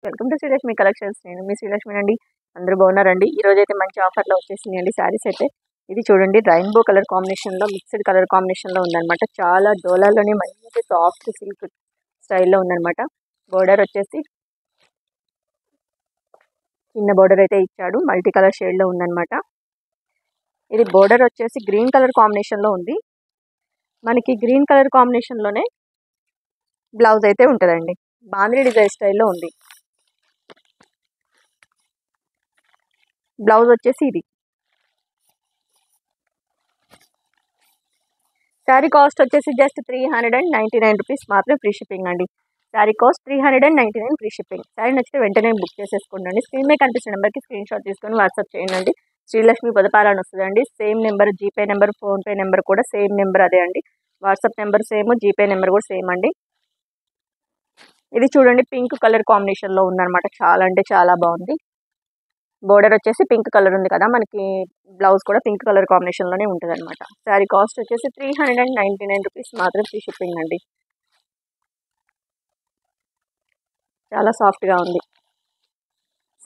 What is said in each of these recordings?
Welcome to Srilakshmi collections. నేను మీ శ్రీలక్ష్మి అండి. అందరూ బాగున్నారండి. ఈ రోజు అయితే మంచి ఆఫర్లో వచ్చేసినాయండి శారీస్ అయితే. ఇది చూడండి, రెయిన్బో కలర్ కాంబినేషన్లో, మిక్స్డ్ కలర్ కాంబినేషన్లో ఉందన్నమాట. చాలా డోలాలోనే మంచి సాఫ్ట్ సిల్క్ స్టైల్లో ఉందన్నమాట. బోర్డర్ వచ్చేసి చిన్న బోర్డర్ అయితే ఇచ్చాడు, మల్టీ కలర్ షేడ్లో ఉందన్నమాట. ఇది బోర్డర్ వచ్చేసి గ్రీన్ కలర్ కాంబినేషన్లో ఉంది. మనకి గ్రీన్ కలర్ కాంబినేషన్లోనే బ్లౌజ్ అయితే ఉంటుందండి. బాంద్రీ డిజైన్ స్టైల్లో ఉంది. బ్లౌజ్ వచ్చేసి ఇది. శారీ కాస్ట్ వచ్చేసి జస్ట్ 399 రూపీస్ మాత్రమే, ఫ్రీ షిప్పింగ్ అండి. Sari cost 399 free shipping. Sari నచ్చితే వెంటనే బుక్ చేసేసుకోండి. స్క్రీన్ మీద కనిపిస్తున్న నెంబర్కి స్క్రీన్ షాట్ తీసుకొని వాట్సాప్ చేయండి. శ్రీలక్ష్మి పదపాల అని వస్తుందండి. Same number, GPay number, PhonePe number కూడా సేమ్ నెంబర్ అదే అండి. WhatsApp number same, GPay number కూడా సేమ్ అండి. ఇది చూడండి, పింక్ కలర్ కాంబినేషన్లో ఉందన్నమాట. చాలా అంటే చాలా బాగుంది. బోర్డర్ వచ్చేసి పింక్ కలర్ ఉంది కదా, మనకి బ్లౌజ్ కూడా పింక్ కలర్ కాంబినేషన్లోనే ఉంటుంది అనమాట. శారీ కాస్ట్ వచ్చేసి 399 రూపీస్ మాత్రం, ఫ్రీ షిప్పింగ్ అండి. చాలా సాఫ్ట్గా ఉంది.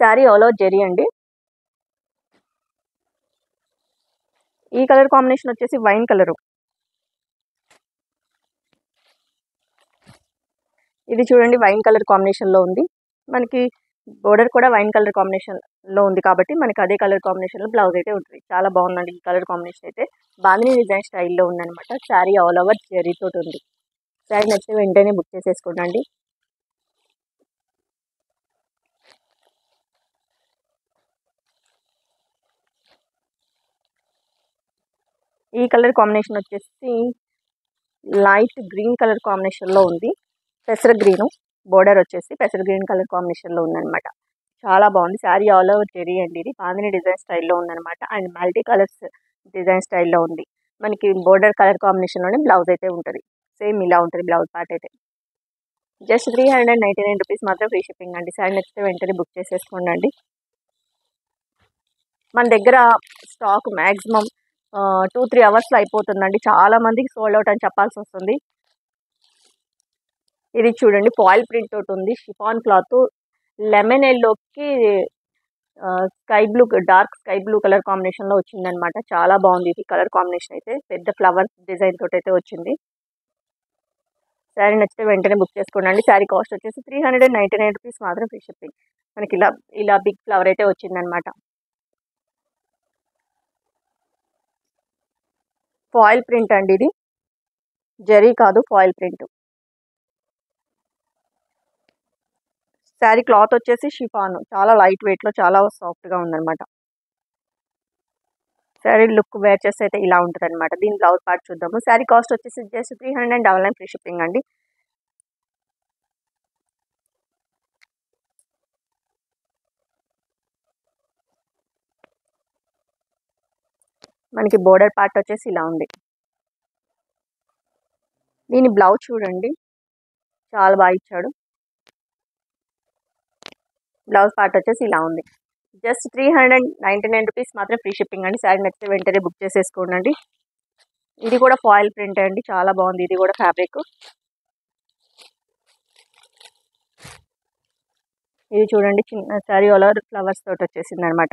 శారీ ఆల్ ఓవర్ జెరీ అండి. ఈ కలర్ కాంబినేషన్ వచ్చేసి వైన్ కలరు. ఇది చూడండి, వైన్ కలర్ కాంబినేషన్లో ఉంది. మనకి బోర్డర్ కూడా వైన్ కలర్ కాంబినేషన్లో ఉంది కాబట్టి మనకి అదే కలర్ కాంబినేషన్లో బ్లౌజ్ అయితే ఉంటుంది. చాలా బాగుందండి ఈ కలర్ కాంబినేషన్ అయితే. బాందినీ డిజైన్ స్టైల్లో ఉందన్నమాట. శారీ ఆల్ ఓవర్ జెరీతో ఉంది. శారీ నచ్చితే వెంటనే బుక్ చేసేసుకోండి. ఈ కలర్ కాంబినేషన్ వచ్చేసి లైట్ గ్రీన్ కలర్ కాంబినేషన్లో ఉంది. పెసర గ్రీను, బోర్డర్ వచ్చేసి పెసర గ్రీన్ కలర్ కాంబినేషన్లో ఉందన్నమాట. చాలా బాగుంది. శారీ ఆల్ ఓవర్ జెరీ అండి. ఇది బాందినీ డిజైన్ స్టైల్లో ఉందన్నమాట. అండ్ మల్టీ కలర్స్ డిజైన్ స్టైల్లో ఉంది. మనకి బోర్డర్ కలర్ కాంబినేషన్లోనే బ్లౌజ్ అయితే ఉంటుంది. సేమ్ ఇలా ఉంటుంది బ్లౌజ్ పార్ట్ అయితే. జస్ట్ 399 రూపీస్ మాత్రం, ఫ్రీ షిప్పింగ్ అండి. శారీ నచ్చితే వెంటనే బుక్ చేసేసుకోండి. మన దగ్గర స్టాక్ మ్యాక్సిమం 2-3 అవర్స్లో అయిపోతుందండి. చాలా మందికి సోల్డ్ అవుట్ అని చెప్పాల్సి వస్తుంది. ఇది చూడండి, ఫాయిల్ ప్రింట్ తోటి ఉంది. షిఫాన్ క్లాత్, లెమన్ ఎల్లోకి sky blue, dark sky blue colour కాంబినేషన్లో వచ్చిందనమాట. చాలా బాగుంది ఇది కలర్ కాంబినేషన్ అయితే. పెద్ద ఫ్లవర్ డిజైన్ తోటి అయితే వచ్చింది. శారీ నచ్చితే వెంటనే బుక్ చేసుకోండి. శారీ కాస్ట్ వచ్చేసి 399 రూపీస్ మాత్రం, ఫ్రీ షిప్పింగ్. మనకి ఇలా ఇలా బిగ్ ఫ్లవర్ అయితే వచ్చిందనమాట. ఫాయిల్ ప్రింట్ అండి. ఇది జరీ కాదు, ఫాయిల్ ప్రింట్. శారీ క్లాత్ వచ్చేసి షిఫాన్, చాలా లైట్ వెయిట్లో, చాలా సాఫ్ట్గా ఉందన్నమాట. శారీ లుక్ వేర్ చేస్తే అయితే ఇలా ఉంటుంది అనమాట. దీని బ్లౌజ్ పార్ట్ చూద్దాము. శారీ కాస్ట్ వచ్చేసి జస్ట్ 399 ఫ్రీ షిప్పింగ్ అండి. మనకి బోర్డర్ పార్ట్ వచ్చేసి ఇలా ఉంది. దీని బ్లౌజ్ చూడండి, చాలా బాగా ఇచ్చాడు. బ్లౌజ్ పార్ట్ వచ్చేసి ఇలా ఉంది. జస్ట్ 399 రూపీస్ మాత్రం, ఫ్రీ షిప్పింగ్ అండి. శారీ నచ్చితే వెంటనే బుక్ చేసేసుకోండి. ఇది కూడా ఫాయిల్ ప్రింట్ అండి. చాలా బాగుంది ఇది కూడా ఫ్యాబ్రిక్. ఇది చూడండి, చిన్న శారీ ఆల్ ఓవర్ ఫ్లవర్స్ తోటి వచ్చేసింది అనమాట.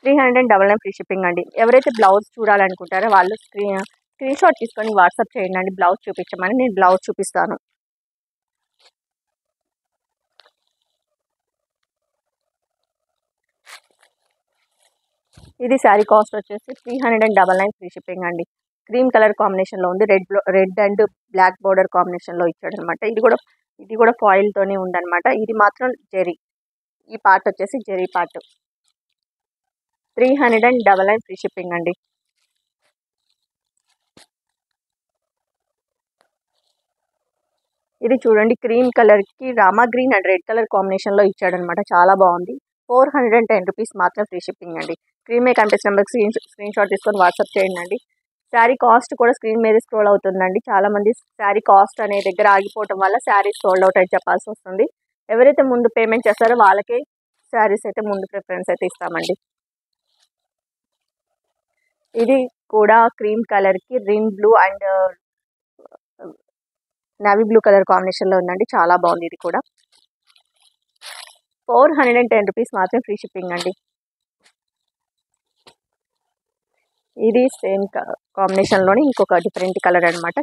399 ఫ్రీ షిప్పింగ్ అండి. ఎవరైతే బ్లౌజ్ చూడాలనుకుంటారో వాళ్ళు స్క్రీన్ షాట్ తీసుకొని వాట్సాప్ చేయండి. బ్లౌజ్ చూపించమని, నేను బ్లౌజ్ చూపిస్తాను. ఇది శారీ కాస్ట్ వచ్చేసి 399 ఫ్రీ షిప్పింగ్ అండి. క్రీమ్ కలర్ కాంబినేషన్లో ఉంది. రెడ్ అండ్ బ్లాక్ బోర్డర్ కాంబినేషన్లో ఇచ్చాడు అనమాట. ఇది కూడా ఫాయిల్తోనే ఉందన్నమాట. ఇది మాత్రం జెరీ. ఈ పార్ట్ వచ్చేసి జెరీ పార్ట్. 399 ఫ్రీ షిప్పింగ్ అండి. ఇది చూడండి, క్రీమ్ కలర్కి Rama green and red colour కాంబినేషన్లో ఇచ్చాడనమాట. చాలా బాగుంది. 410 రూపీస్ మాత్రం, ఫ్రీ షిప్పింగ్ అండి. స్క్రీన్ మీద కనిపిస్తున్న నెంబర్కి స్క్రీన్ షాట్ తీసుకొని వాట్సాప్ చేయండి. శారీ కాస్ట్ కూడా స్క్రీన్ మీద స్క్రోల్ అవుతుందండి. చాలామంది శారీ కాస్ట్ అనే దగ్గర ఆగిపోవటం వల్ల శారీ సోల్డ్ అవుట్ అని చెప్పాల్సి వస్తుంది. ఎవరైతే ముందు పేమెంట్ చేస్తారో వాళ్ళకే శారీస్ అయితే ముందు ప్రిఫరెన్స్ అయితే ఇస్తామండి. ఇది కూడా క్రీమ్ కలర్కి Rin blue and navy blue colour కాంబినేషన్లో ఉందండి. చాలా బాగుంది ఇది కూడా. 410 రూపీస్ మాత్రం ఫ్రీ షిప్పింగ్ అండి. ఇది సేమ్ కాంబినేషన్లోనే ఇంకొక డిఫరెంట్ కలర్ అనమాట.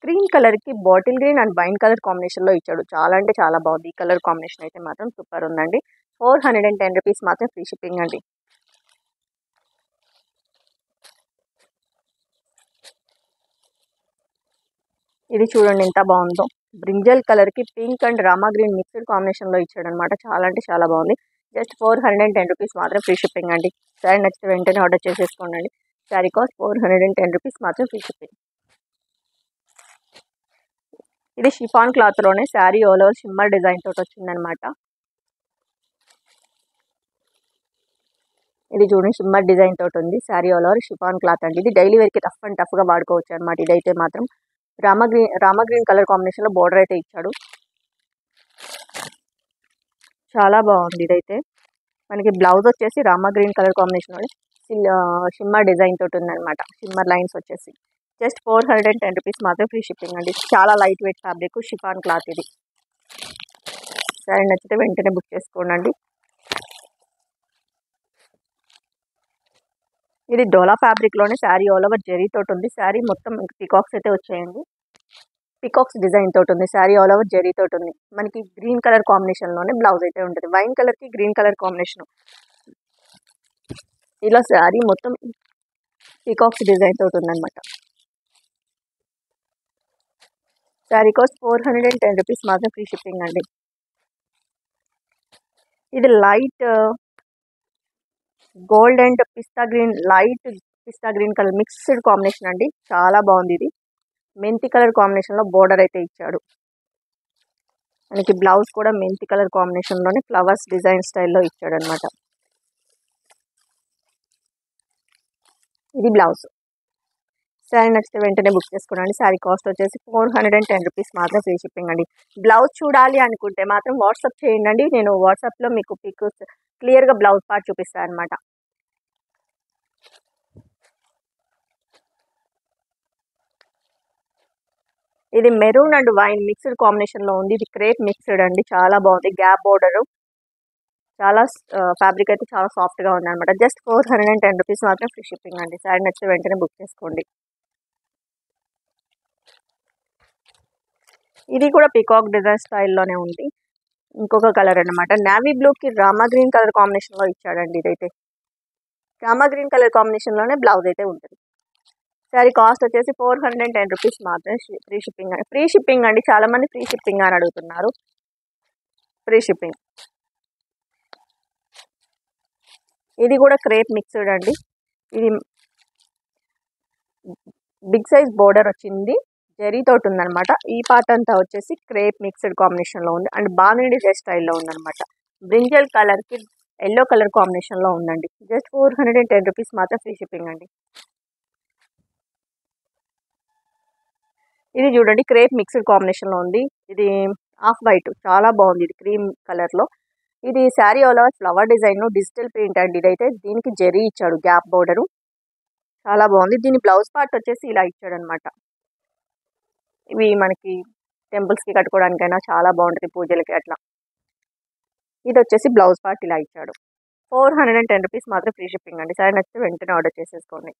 క్రీమ్ కలర్కి bottle green and wine colour కాంబినేషన్లో ఇచ్చాడు. చాలా అంటే చాలా బాగుంది. ఈ కలర్ కాంబినేషన్ అయితే మాత్రం సూపర్ ఉందండి. 410 రూపీస్ మాత్రం ఫ్రీ షిప్పింగ్ అండి. ఇది చూడండి ఎంత బాగుందో. బ్రింజల్ కలర్కి pink and Rama green mixed కాంబినేషన్లో ఇచ్చాడు అనమాట. చాలా అంటే చాలా బాగుంది. జస్ట్ 410 రూపీస్ మాత్రం ఫ్రీ షిప్పింగ్ అండి. శారీ నచ్చితే వెంటనే ఆర్డర్ చేసేసుకోండి. శారీ కాస్ట్ 410 రూపీస్ మాత్రం ఫ్రీ షిప్పింగ్. ఇది షిఫాన్ క్లాత్లోనే sari all over shimmer design తోటి వచ్చిందనమాట. ఇది చూడండి షిమ్మర్ డిజైన్ తోటి ఉంది. Sari all over chiffon cloth అండి. ఇది డైలీ వేర్కి టఫ్ అండ్ టఫ్గా వాడుకోవచ్చు అనమాట. ఇదైతే మాత్రం రామా గ్రీన్ కలర్ కాంబినేషన్లో బోర్డర్ అయితే ఇచ్చాడు. చాలా బాగుంది. ఇదైతే మనకి బ్లౌజ్ వచ్చేసి Rama green colour combination shimmer design తోటి ఉందన్నమాట. షిమ్మర్ లైన్స్ వచ్చేసి జస్ట్ 410 రూపీస్ మాత్రం ఫ్రీ షిప్పింగ్ అండి. చాలా light weight fabric chiffon cloth ఇది. సరే నచ్చితే వెంటనే బుక్ చేసుకోండి. ఇది డోలా ఫ్యాబ్రిక్లోనే శారీ ఆల్ ఓవర్ జెరీ తోటి ఉంది. శారీ మొత్తం పికాక్స్ అయితే వచ్చాయండి. పికాక్స్ డిజైన్ తోటి ఉంది. శారీ ఆల్ ఓవర్ జెరీ తోటి ఉంది. మనకి గ్రీన్ కలర్ కాంబినేషన్లోనే బ్లౌజ్ అయితే ఉంటుంది. వైన్ కలర్కి గ్రీన్ కలర్ కాంబినేషన్. ఇలా శారీ మొత్తం పికాక్స్ డిజైన్ తోటి ఉందన్నమాట. శారీ కాస్ట్ 410 రూపీస్ మాత్రం ఫ్రీ షిప్పింగ్ అండి. ఇది light gold and pista green, light pista green colour mixed combination అండి. చాలా బాగుంది. ఇది మెంతి కలర్ కాంబినేషన్లో బోర్డర్ అయితే ఇచ్చాడు. మనకి బ్లౌజ్ కూడా మెంతి కలర్ కాంబినేషన్లోనే ఫ్లవర్స్ డిజైన్ స్టైల్లో ఇచ్చాడు అనమాట. ఇది బ్లౌజ్. శారీ నచ్చితే వెంటనే బుక్ చేసుకోండి. శారీ కాస్ట్ వచ్చేసి 410 రూపీస్ మాత్రం ఫ్రీ షిప్పింగ్ అండి. బ్లౌజ్ చూడాలి అనుకుంటే మాత్రం వాట్సాప్ చేయండి. నేను వాట్సాప్లో మీకు పిక్ క్లియర్గా బ్లౌజ్ పార్ట్ చూపిస్తాను అనమాట. ఇది మెరూన్ అండ్ వైన్ మిక్స్డ్ కాంబినేషన్లో ఉంది. ఇది క్రేప్ మిక్స్డ్ అండి. చాలా బాగుంది. గ్యాప్ బోర్డరు, చాలా ఫ్యాబ్రిక్ అయితే చాలా సాఫ్ట్గా ఉంది అనమాట. జస్ట్ 410 రూపీస్ మాత్రం ఫ్రీ షిప్పింగ్ అండి. శారీ నచ్చితే వెంటనే బుక్ చేసుకోండి. ఇది కూడా పికాక్ డిజైన్ స్టైల్లోనే ఉంది. ఇంకొక కలర్ అనమాట. నావీ బ్లూకి రామా గ్రీన్ కలర్ కాంబినేషన్లో ఇచ్చాడండి. ఇదైతే రామా గ్రీన్ కలర్ కాంబినేషన్లోనే బ్లౌజ్ అయితే ఉంటుంది. శారీ కాస్ట్ వచ్చేసి 410 రూపీస్ మాత్రం ఫ్రీ షిప్పింగ్ అండి. ఫ్రీ షిప్పింగ్ అండి. చాలామంది ఫ్రీ షిప్పింగ్ అని అడుగుతున్నారు. Free shipping. ఇది కూడా క్రేప్ మిక్స్డ్ అండి. ఇది బిగ్ సైజ్ బోర్డర్ వచ్చింది. జరీ తోటి ఉందనమాట. ఈ పార్ట్ అంతా వచ్చేసి క్రేప్ మిక్స్డ్ కాంబినేషన్లో ఉంది అండ్ బాందిని డ్రెస్ స్టైల్లో ఉందనమాట. బ్రింజల్ కలర్కి ఎల్లో కలర్ కాంబినేషన్లో ఉందండి. జస్ట్ 410 రూపీస్ మాత్రం ఫ్రీ షిప్పింగ్ అండి. ఇది చూడండి క్రేప్ మిక్స్డ్ కాంబినేషన్లో ఉంది. ఇది ఆఫ్ వైట్, చాలా బాగుంది. ఇది క్రీమ్ కలర్లో. ఇది sari all over flower design digital print అండి. ఇదైతే దీనికి జరీ ఇచ్చాడు, గ్యాప్ బోర్డరు. చాలా బాగుంది. దీని బ్లౌజ్ పార్ట్ వచ్చేసి ఇలా ఇచ్చాడు అనమాట. ఇవి మనకి టెంపుల్స్కి కట్టుకోవడానికైనా చాలా బాగుంటుంది, పూజలకి అట్లా. ఇది వచ్చేసి బ్లౌజ్ పార్ట్ ఇలా ఇచ్చాడు. 410 రూపీస్ మాత్రం ఫ్రీ షిప్పింగ్ అండి. సరే నచ్చితే వెంటనే ఆర్డర్ చేసేసుకోండి.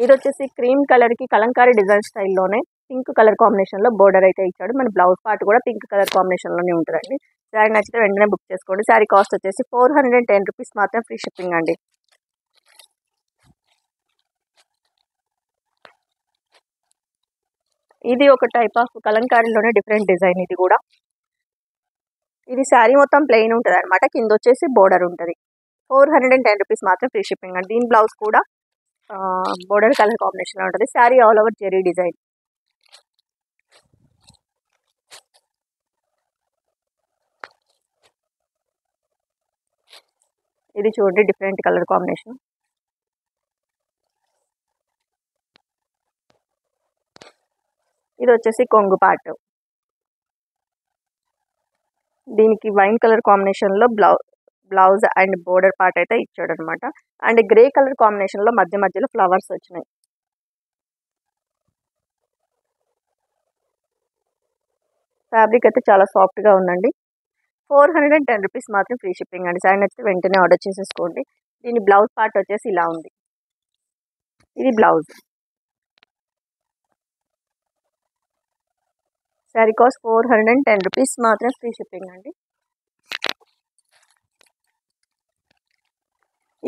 ఇది వచ్చేసి క్రీమ్ కలర్కి కలంకారీ డిజైన్ స్టైల్లోనే పింక్ కలర్ కాంబినేషన్లో బోర్డర్ అయితే ఇచ్చాడు. మన బ్లౌజ్ పార్ట్ కూడా పింక్ కలర్ కాంబినేషన్లోనే ఉంటుందండి. శారీ నచ్చితే వెంటనే బుక్ చేసుకోండి. శారీ కాస్ట్ వచ్చేసి 410 రూపీస్ మాత్రం ఫ్రీ షిప్పింగ్ అండి. ఇది ఒక టైప్ ఆఫ్ కలంకారీలోనే డిఫరెంట్ డిజైన్. ఇది కూడా ఇది శారీ మొత్తం ప్లెయిన్ ఉంటుంది అనమాట. కింద వచ్చేసి బోర్డర్ ఉంటుంది. 410 రూపీస్ మాత్రం ఫ్రీ షిప్పింగ్ అండి. దీని బ్లౌజ్ కూడా బోర్డర్ కలర్ కాంబినేషన్లో ఉంటుంది. Sari all over zari design. ఇది చూడండి డిఫరెంట్ కలర్ కాంబినేషన్. ఇది వచ్చేసి కొంగు పార్ట్. దీనికి వైన్ కలర్ కాంబినేషన్లో బ్లౌజ్ అండ్ బోర్డర్ పార్ట్ అయితే ఇచ్చాడు అనమాట. అండ్ గ్రే కలర్ కాంబినేషన్లో మధ్య మధ్యలో ఫ్లవర్స్ వచ్చినాయి. ఫ్యాబ్రిక్ అయితే చాలా సాఫ్ట్గా ఉందండి. 410 రూపీస్ మాత్రం ఫ్రీ షిప్పింగ్ అండి. సారీ నచ్చితే వెంటనే ఆర్డర్ చేసేసుకోండి. దీని బ్లౌజ్ పార్ట్ వచ్చేసి ఇలా ఉంది. ఇది బ్లౌజ్. సారీ కాస్ట్ 410 రూపీస్ మాత్రం ఫ్రీ షిప్పింగ్ అండి.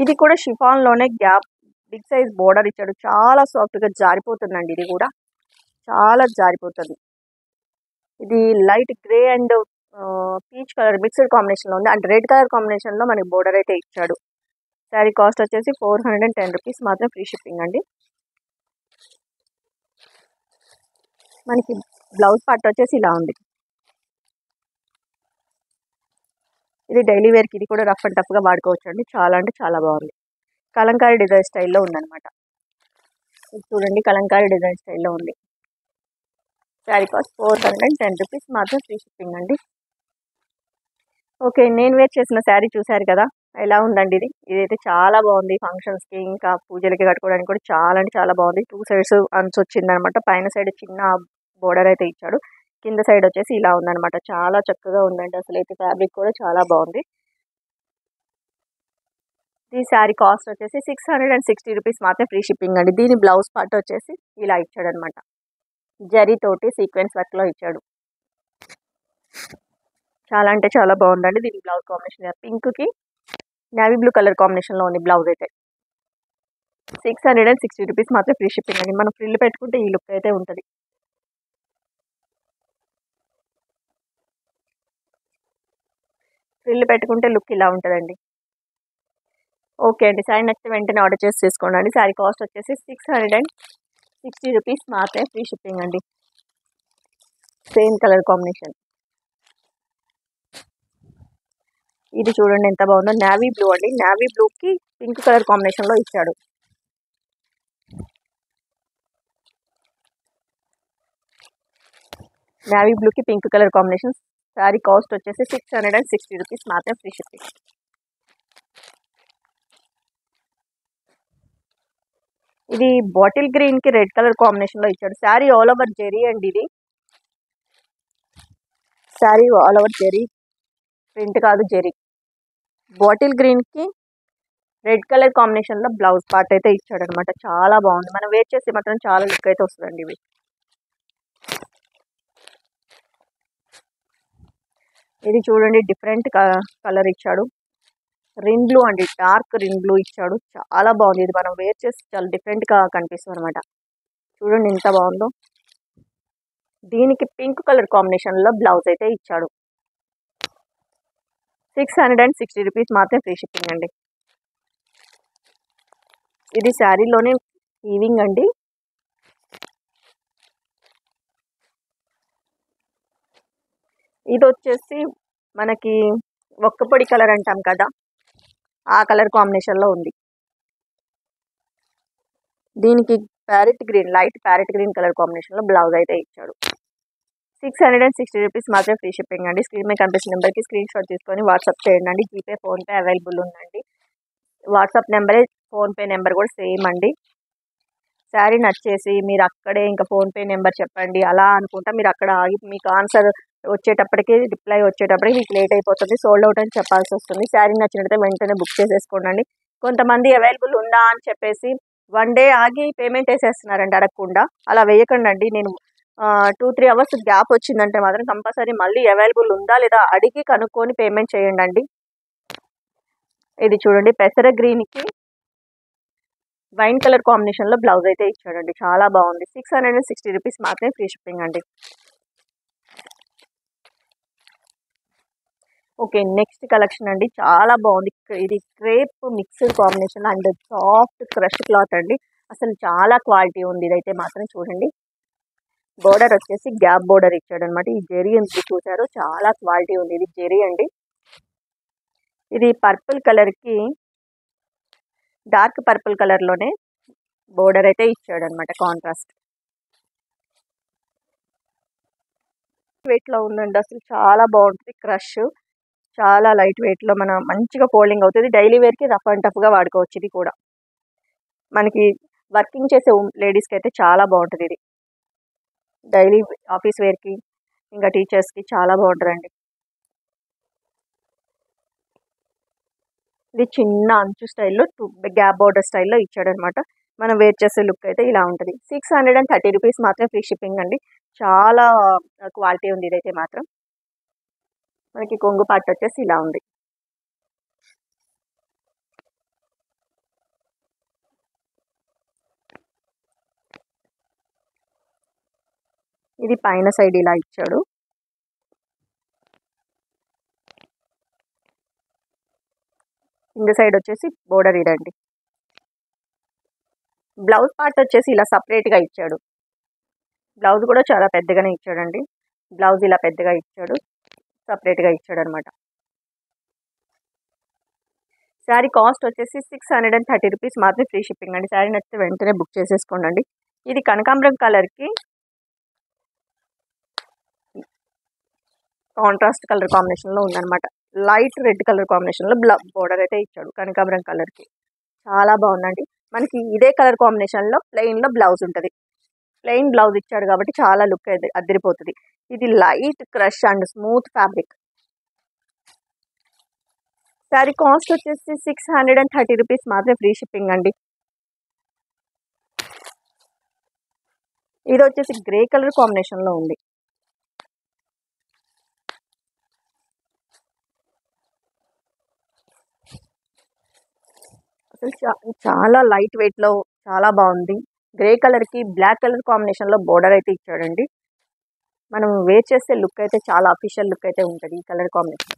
ఇది కూడా షిఫాన్లోనే గ్యాప్ బిగ్ సైజ్ బోర్డర్ ఇచ్చాడు. చాలా సాఫ్ట్గా జారిపోతుందండి. ఇది కూడా చాలా జారిపోతుంది. ఇది light grey and peach colour mixed కాంబినేషన్లో ఉంది. అండ్ రెడ్ కలర్ కాంబినేషన్లో మనకి బోర్డర్ అయితే ఇచ్చాడు. శారీ కాస్ట్ వచ్చేసి 410 రూపీస్ మాత్రం ఫ్రీ షిప్పింగ్ అండి. మనకి బ్లౌజ్ పార్ట్ వచ్చేసి ఇలా ఉంది. ఇది డైలీ వేర్కి, ఇది కూడా రఫ్ అండ్ టఫ్గా వాడుకోవచ్చు అండి. చాలా అంటే చాలా బాగుంది. కలంకారీ డిజైన్ స్టైల్లో ఉందన్నమాట. ఇది చూడండి, కలంకారీ డిజైన్ స్టైల్లో ఉంది. శారీ కాస్ట్ 410 రూపీస్ మాత్రం ఫ్రీ షిప్పింగ్ అండి. ఓకే, నేను వేర్ చేసిన శారీ చూశారు కదా, ఎలా ఉందండి ఇది. ఇదైతే చాలా బాగుంది. ఫంక్షన్స్కి ఇంకా పూజలకి కట్టుకోవడానికి కూడా చాలా అంటే చాలా బాగుంది. 2 సైడ్స్ అంచు వచ్చిందనమాట. పైన సైడ్ చిన్న బోర్డర్ అయితే ఇచ్చాడు. కింద సైడ్ వచ్చేసి ఇలా ఉందనమాట. చాలా చక్కగా ఉందండి. అసలు అయితే ఫ్యాబ్రిక్ కూడా చాలా బాగుంది. ఈ శారీ కాస్ట్ వచ్చేసి 660 రూపీస్ మాత్రం ఫ్రీ షిప్పింగ్ అండి. దీని బ్లౌజ్ పార్ట్ వచ్చేసి ఇలా ఇచ్చాడు అనమాట. జరీతోటి సీక్వెన్స్ వర్క్లో ఇచ్చాడు. చాలా అంటే చాలా బాగుందండి. దీని బ్లౌజ్ కాంబినేషన్ పింక్కి నేవీ బ్లూ కలర్ కాంబినేషన్లో ఉంది బ్లౌజ్ అయితే. 660 రూపీస్ మాత్రం ఫ్రీ షిప్పింగ్ అండి. మనం ఫ్రిల్ పెట్టుకుంటే ఈ లుక్ అయితే ఉంటుంది. ఫ్రిల్ పెట్టుకుంటే లుక్ ఇలా ఉంటుందండి. ఓకే అండి, శారీ నచ్చితే వెంటనే ఆర్డర్ చేసి చేసుకోండి అండి. శారీ కాస్ట్ వచ్చేసి 660 రూపీస్ మాత్రమే ఫ్రీ షిప్పింగ్ అండి. Same colour combination. ఇది చూడండి ఎంత బాగుందో. నేవీ బ్లూ అండి. నేవీ బ్లూకి పింక్ కలర్ కాంబినేషన్లో ఇచ్చాడు. నేవీ బ్లూకి pink colour combination. Sari cost వచ్చేసి 660 రూపీస్ మాత్రం ఫ్రీ షిప్పింగ్. ఇది బాటిల్ గ్రీన్కి రెడ్ కలర్ కాంబినేషన్లో ఇచ్చాడు. శారీ ఆల్ ఓవర్ జెరీ అండి. ఇది sari all over zari, print కాదు జెరీ. బాటిల్ గ్రీన్కి రెడ్ కలర్ కాంబినేషన్లో బ్లౌజ్ పార్ట్ అయితే ఇచ్చాడు అనమాట. చాలా బాగుంది. మనం వేర్ చేస్తే మాత్రం చాలా లుక్ అయితే వస్తుందండి. ఇవి ఇది చూడండి, డిఫరెంట్ కలర్ ఇచ్చాడు. రిన్ బ్లూ అండి, డార్క్ రిన్ బ్లూ ఇచ్చాడు. చాలా బాగుంది. ఇది మనం వేర్ చేస్తే చాలా డిఫరెంట్గా కనిపిస్తుంది అనమాట. చూడండి ఎంత బాగుందో. దీనికి పింక్ కలర్ కాంబినేషన్లో బ్లౌజ్ అయితే ఇచ్చాడు. 660 రూపీస్ మాత్రం ఫ్రీ షిప్పింగ్ అండి. ఇది శారీలోనే వీవింగ్ అండి. ఇది వచ్చేసి మనకి ఒక్కపొడి కలర్ అంటాం కదా, ఆ కలర్ కాంబినేషన్లో ఉంది. దీనికి parrot green, light parrot green colour కాంబినేషన్లో బ్లౌజ్ అయితే ఇచ్చాడు. 660 రూపీస్ మాత్రం ఫ్రీ షిప్పింగ్ అండి. స్క్రీన్ మీద కనిపిస్తున్న నెంబర్కి స్క్రీన్ షాట్ తీసుకొని వాట్సాప్ చేయండి. జీపే, ఫోన్పే అవైలబుల్ ఉందండి. వాట్సాప్ నెంబరే, ఫోన్పే నెంబర్ కూడా సేమ్ అండి. శారీ నచ్చేసి మీరు అక్కడే ఇంకా ఫోన్పే నెంబర్ చెప్పండి అలా అనుకుంటా మీరు అక్కడ ఆగి మీకు ఆన్సర్ వచ్చేటప్పటికి, రిప్లై వచ్చేటప్పటికి మీకు లేట్ అయిపోతుంది. సోల్డ్ అవుట్ అని చెప్పాల్సి వస్తుంది. శారీ నచ్చినట్లయితే వెంటనే బుక్ చేసేసుకోండి. కొంతమంది అవైలబుల్ ఉందా అని చెప్పేసి 1 డే ఆగి పేమెంట్ వేసేస్తున్నారండి అడగకుండా. అలా వేయకండి. నేను 2-3 అవర్స్ గ్యాప్ వచ్చిందంటే మాత్రం కంపల్సరీ మళ్ళీ అవైలబుల్ ఉందా లేదా అడిగి కనుక్కొని పేమెంట్ చేయండి. ఇది చూడండి, పెసర గ్రీన్కి వైన్ కలర్ కాంబినేషన్లో బ్లౌజ్ అయితే ఇచ్చాడండి. చాలా బాగుంది. 660 రూపీస్ మాత్రమే ఫ్రీ షిప్పింగ్ అండి. ఓకే, నెక్స్ట్ కలెక్షన్ అండి. చాలా బాగుంది. ఇది crepe mixed combination and soft crush cloth అండి. అసలు చాలా క్వాలిటీ ఉంది. ఇదైతే మాత్రం చూడండి. బోర్డర్ వచ్చేసి గ్యాప్ బోర్డర్ ఇచ్చాడు అనమాట. ఈ జెరీ ఎంత చూసారో చాలా క్వాలిటీ ఉంది. ఇది జెరీ అండి. ఇది పర్పుల్ కలర్కి డార్క్ పర్పుల్ కలర్లోనే బోర్డర్ అయితే ఇచ్చాడు అనమాట, కాంట్రాస్ట్. వెయిట్లో ఉందండి. అసలు చాలా బాగుంటుంది. క్రష్ చాలా లైట్ వెయిట్లో మన మంచిగా ఫోల్డింగ్ అవుతుంది. డైలీ వేర్కి రఫ్ అండ్ టఫ్గా వాడుకోవచ్చు. ఇది కూడా మనకి వర్కింగ్ చేసే లేడీస్కి అయితే చాలా బాగుంటుంది. ఇది డైలీ ఆఫీస్ వేర్కి ఇంకా టీచర్స్కి చాలా బాగుంటుందండి. ఇది చిన్న అంచు స్టైల్లో గ్యాప్ బోర్డర్ స్టైల్లో ఇచ్చాడనమాట. మనం వేర్ చేసే లుక్ అయితే ఇలా ఉంటుంది. 630 రూపీస్ మాత్రమే ఫ్రీ షిప్పింగ్ అండి. చాలా క్వాలిటీ ఉంది ఇదైతే మాత్రం. మనకి కొంగు పార్ట్ వచ్చేసి ఇలా ఉంది. ఇది పైన సైడ్ ఇలా ఇచ్చాడు. కింద సైడ్ వచ్చేసి బోర్డర్ ఇదండి. బ్లౌజ్ పార్ట్ వచ్చేసి ఇలా సపరేట్గా ఇచ్చాడు. బ్లౌజ్ కూడా చాలా పెద్దగానే ఇచ్చాడండి. బ్లౌజ్ ఇలా పెద్దగా ఇచ్చాడు, సపరేట్గా ఇచ్చాడు అనమాట. శారీ కాస్ట్ వచ్చేసి 630 రూపీస్ మాత్రమే ఫ్రీ షిప్పింగ్ అండి. శారీ నచ్చితే వెంటనే బుక్ చేసేసుకోండి. ఇది కనకాంబరం కలర్కి కాంట్రాస్ట్ కలర్ కాంబినేషన్లో ఉందన్నమాట. లైట్ రెడ్ కలర్ కాంబినేషన్లో బోర్డర్ అయితే ఇచ్చాడు కనకాంబరం కలర్కి. చాలా బాగుందండి. మనకి ఇదే కలర్ కాంబినేషన్లో ప్లెయిన్లో బ్లౌజ్ ఉంటుంది. ప్లెయిన్ బ్లౌజ్ ఇచ్చాడు కాబట్టి చాలా లుక్ అయితే అదిరిపోతుంది. ఇది light crush and smooth fabric. Sari cost వచ్చేసి 630 రూపీస్ మాత్రమే ఫ్రీ షిప్పింగ్ అండి. ఇది వచ్చేసి గ్రే కలర్ కాంబినేషన్లో ఉంది. అసలు చాలా లైట్ వెయిట్లో చాలా బాగుంది. గ్రే కలర్కి బ్లాక్ కలర్ కాంబినేషన్లో బోర్డర్ అయితే ఇచ్చాడండి. మనం వేర్ చేసే లుక్ అయితే చాలా అఫీషియల్ లుక్ అయితే ఉంటుంది ఈ కలర్ కాంబినేషన్.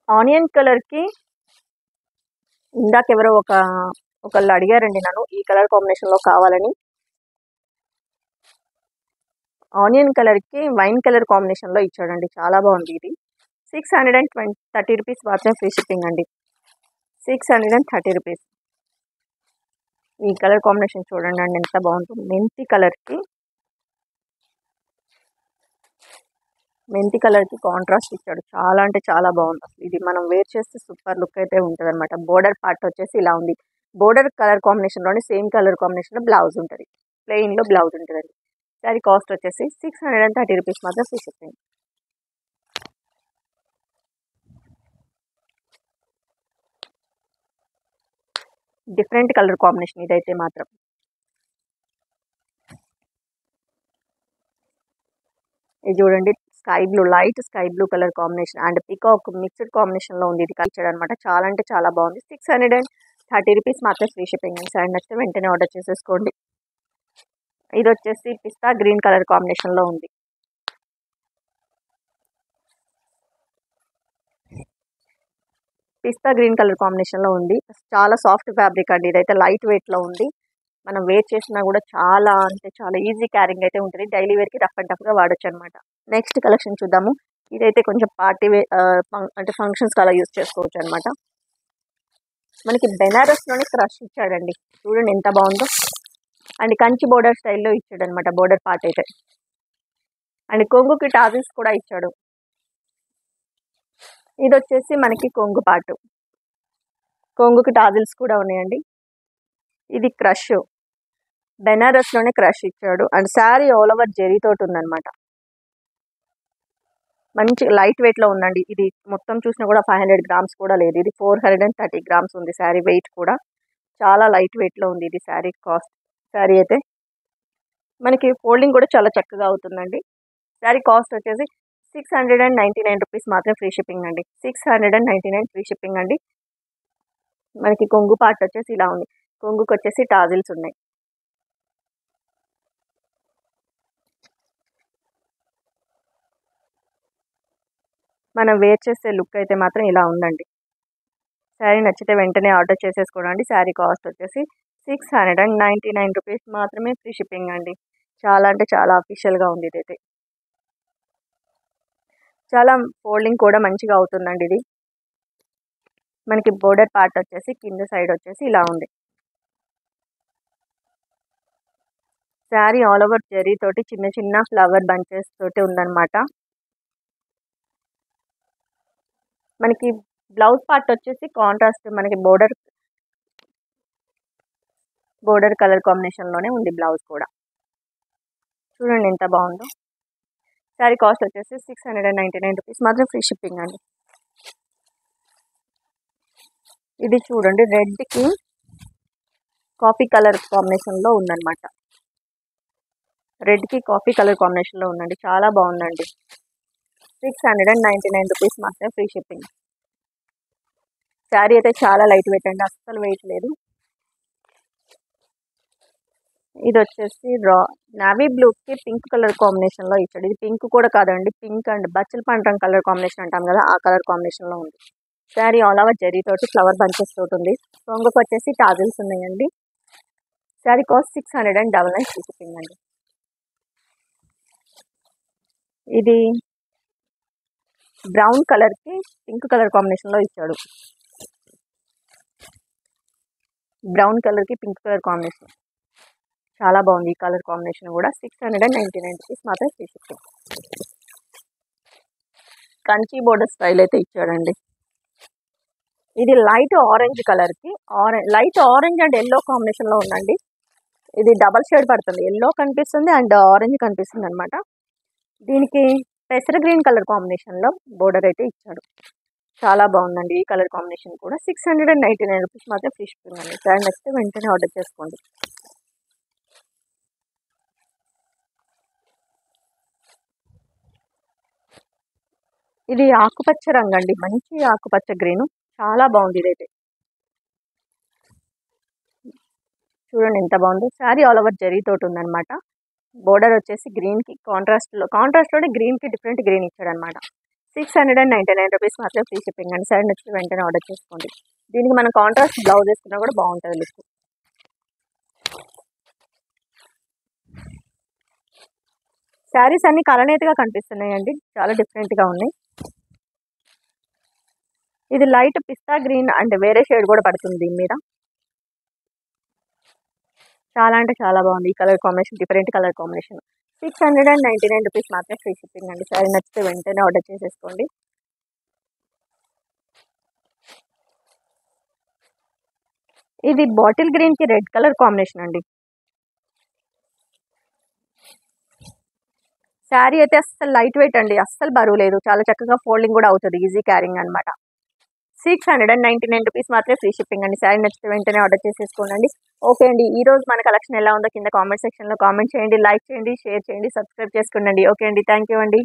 ఆనియన్ కలర్కి ఇందాక ఎవరో ఒకళ్ళు అడిగారండి నన్ను ఈ కలర్ కాంబినేషన్లో కావాలని. ఆనియన్ కలర్కి వైన్ కలర్ కాంబినేషన్లో ఇచ్చాడండి. చాలా బాగుంది. ఇది 630 రూపీస్ మాత్రమే ఫ్రీ షిప్పింగ్ అండి. 630 రూపీస్. ఈ కలర్ కాంబినేషన్ చూడండి అండి ఎంత బాగుంటుంది. మెంతి కలర్కి కాంట్రాస్ట్ ఇచ్చాడు. చాలా అంటే చాలా బాగుంది. ఇది మనం వేర్ చేస్తే సూపర్ లుక్ అయితే ఉంటుంది అనమాట. బోర్డర్ పార్ట్ వచ్చేసి ఇలా ఉంది. బోర్డర్ కలర్ కాంబినేషన్లోనే సేమ్ కలర్ కాంబినేషన్లో బ్లౌజ్ ఉంటుంది. ప్లెయిన్లో బ్లౌజ్ ఉంటుందండి. దాని కాస్ట్ వచ్చేసి 630 రూపీస్ మాత్రం free shipping. Different colour combination ఇదైతే మాత్రం. ఇది చూడండి sky blue, light sky blue colour combination and peacock mixed కాంబినేషన్లో ఉంది. ఇది కలిచాడు అనమాట. చాలా అంటే చాలా బాగుంది. 630 రూపీస్ మాత్రం ఫ్రీ షిప్పింగ్. అండ్ నచ్చితే వెంటనే ఆర్డర్ చేసేసుకోండి. ఇది వచ్చేసి పిస్తా గ్రీన్ కలర్ కాంబినేషన్లో ఉంది. పిస్తా గ్రీన్ కలర్ కాంబినేషన్లో ఉంది. చాలా సాఫ్ట్ ఫ్యాబ్రిక్ అండి. ఇదైతే లైట్ వెయిట్లో ఉంది. మనం వేర్ చేసినా కూడా చాలా అంటే చాలా ఈజీ క్యారింగ్ అయితే ఉంటుంది. డైలీ వేర్కి రఫ్ అండ్ టఫ్గా వాడచ్చు అనమాట. నెక్స్ట్ కలెక్షన్ చూద్దాము. ఇదైతే కొంచెం పార్టీ వే అంటే ఫంక్షన్స్కి అలా యూజ్ చేసుకోవచ్చు అనమాట. మనకి బెనారస్లోనే క్రష్ ఇచ్చాడండి. చూడండి ఎంత బాగుందో. అండ్ కంచి బోర్డర్ స్టైల్లో ఇచ్చాడు అనమాట బోర్డర్ పార్ట్ అయితే. అండ్ కొంగుకి టాజిల్స్ కూడా ఇచ్చాడు. ఇది వచ్చేసి మనకి కొంగు పార్ట్. కొంగుకి టాజిల్స్ కూడా ఉన్నాయండి. ఇది క్రష్, బెనారస్లోనే క్రష్ ఇచ్చాడు. అండ్ శారీ ఆల్ ఓవర్ జెరీతోటి ఉందన్నమాట. మంచి లైట్ వెయిట్లో ఉందండి. ఇది మొత్తం చూసినా కూడా 500 గ్రామ్స్ కూడా లేదు. ఇది 430 గ్రామ్స్ ఉంది. శారీ వెయిట్ కూడా చాలా లైట్ వెయిట్లో ఉంది. ఇది శారీ కాస్ట్. శారీ అయితే మనకి ఫోల్డింగ్ కూడా చాలా చక్కగా అవుతుందండి. శారీ కాస్ట్ వచ్చేసి 699 రూపీస్ మాత్రం ఫ్రీ షిప్పింగ్ అండి. 699 ఫ్రీ షిప్పింగ్ అండి. మనకి కొంగు పార్ట్ వచ్చేసి ఇలా ఉంది. కొంగుకి వచ్చేసి టాజిల్స్ ఉన్నాయి. మనం వేర్ చేసే లుక్ అయితే మాత్రం ఇలా ఉందండి. శారీ నచ్చితే వెంటనే ఆర్డర్ చేసేసుకోండి. శారీ కాస్ట్ వచ్చేసి 699 రూపీస్ మాత్రమే ఫ్రీ షిప్పింగ్ అండి. చాలా అంటే చాలా అఫీషియల్గా ఉంది. ఇదైతే చాలా ఫోల్డింగ్ కూడా మంచిగా అవుతుందండి. ఇది మనకి బోర్డర్ పార్ట్ వచ్చేసి కింద సైడ్ వచ్చేసి ఇలా ఉంది. శారీ ఆల్ ఓవర్ జరీ తోటి చిన్న చిన్న ఫ్లవర్ బంచెస్ తోటి ఉందన్నమాట. మనకి బ్లౌజ్ పార్ట్ వచ్చేసి కాంట్రాస్ట్ మనకి బోర్డర్ కలర్ కాంబినేషన్లోనే ఉంది బ్లౌజ్ కూడా. చూడండి ఎంత బాగుందో. శారీ కాస్ట్ వచ్చేసి 699 రూపీస్ మాత్రం, ఫ్రీ షిప్పింగ్ అండి. ఇది చూడండి రెడ్కి కాఫీ కలర్ కాంబినేషన్లో ఉందన్నమాట. రెడ్కి కాఫీ కలర్ కాంబినేషన్లో ఉందండి, చాలా బాగుందండి. 699 రూపీస్ మాత్రమే, ఫ్రీ షిప్పింగ్. శారీ అయితే చాలా లైట్ వెయిట్ అండి, అస్సలు వెయిట్ లేదు. ఇది వచ్చేసి నావీ బ్లూకి పింక్ కలర్ కాంబినేషన్లో ఇచ్చాడు. ఇది పింక్ కూడా కాదండి, pink and Bachala పంటం colour combination అంటాం కదా, ఆ కలర్ కాంబినేషన్లో ఉంది. శారీ ఆల్ ఓవర్ జరీ తోటి ఫ్లవర్ బంచెస్ తోటి ఉంది. కొంగుకు వచ్చేసి టాజిల్స్ ఉన్నాయండి. శారీ కాస్ట్ 699, ఫ్రీ షిప్పింగ్ అండి. ఇది బ్రౌన్ కలర్కి పింక్ కలర్ కాంబినేషన్లో ఇచ్చాడు. బ్రౌన్ కలర్కి పింక్ కలర్ కాంబినేషన్ చాలా బాగుంది. ఈ కలర్ కాంబినేషన్ కూడా 699 రూపీస్ మాత్రం, free shipping. Kanchi border style అయితే ఇచ్చాడండి. ఇది లైట్ ఆరెంజ్ కలర్కి లైట్ ఆరెంజ్ అండ్ ఎల్లో కాంబినేషన్లో ఉందండి. ఇది డబల్ షేడ్ పడుతుంది, ఎల్లో కనిపిస్తుంది అండ్ ఆరెంజ్ కనిపిస్తుంది అనమాట. దీనికి పెసర గ్రీన్ కలర్ కాంబినేషన్లో బోర్డర్ అయితే ఇచ్చాడు. చాలా బాగుందండి ఈ కలర్ కాంబినేషన్ కూడా. 699 రూపీస్ మాత్రం, ఫ్రీ షిప్పింగ్ అండి. శారీ నచ్చితే వెంటనే ఆర్డర్ చేసుకోండి. ఇది ఆకుపచ్చ రంగు అండి, మంచి ఆకుపచ్చ గ్రీను, చాలా బాగుంది. ఇదైతే చూడండి ఎంత బాగుందో. శారీ ఆల్ ఓవర్ జరీ తోటి ఉందన్నమాట. బోర్డర్ వచ్చేసి గ్రీన్కి కాంట్రాస్ట్లోనే గ్రీన్కి డిఫరెంట్ గ్రీన్ ఇచ్చాడు అనమాట. 699 రూపీస్ మాత్రం, ఫ్రీ షిప్పింగ్ అండి. శారీ నచ్చితే వెంటనే ఆర్డర్ చేసుకోండి. దీనికి మనం కాంట్రాస్ట్ బ్లౌజ్ వేసుకున్నా కూడా బాగుంటుంది లుక్. శారీస్ అన్ని కలనేతగా కనిపిస్తున్నాయండి, చాలా డిఫరెంట్గా ఉన్నాయి. ఇది లైట్ పిస్తా గ్రీన్ అండ్ వేరే షేడ్ కూడా పడుతుంది దీని మీద. చాలా అంటే చాలా బాగుంది ఈ colour combination, different colour combination. 699 rupees మాత్రమే, ఫ్రీ షిప్పింగ్ అండి. శారీ నచ్చితే వెంటనే ఆర్డర్ చేసేసుకోండి. ఇది బాటిల్ గ్రీన్కి రెడ్ కలర్ కాంబినేషన్ అండి. శారీ అయితే అస్సలు లైట్ వెయిట్ అండి, అస్సలు బరువు లేదు, చాలా చక్కగా ఫోల్డింగ్ కూడా అవుతుంది, ఈజీ క్యారింగ్ అనమాట. 699 రూపీస్ మాత్రమే, ఫ్రీ షిప్పింగ్ అండి. శారీ నచ్చితే వెంటనే ఆర్డర్ చేసేసుకోండి. ఓకే అండి, ఈ రోజు మన కలెక్షన్ ఎలా ఉందో కింద కామెంట్ సెక్షన్లో కామెంట్ చేయండి, లైక్ చేయండి, షేర్ చేయండి, సబ్స్క్రైబ్ చేసుకోండి. ఓకే అండి, థ్యాంక్ యూ అండి.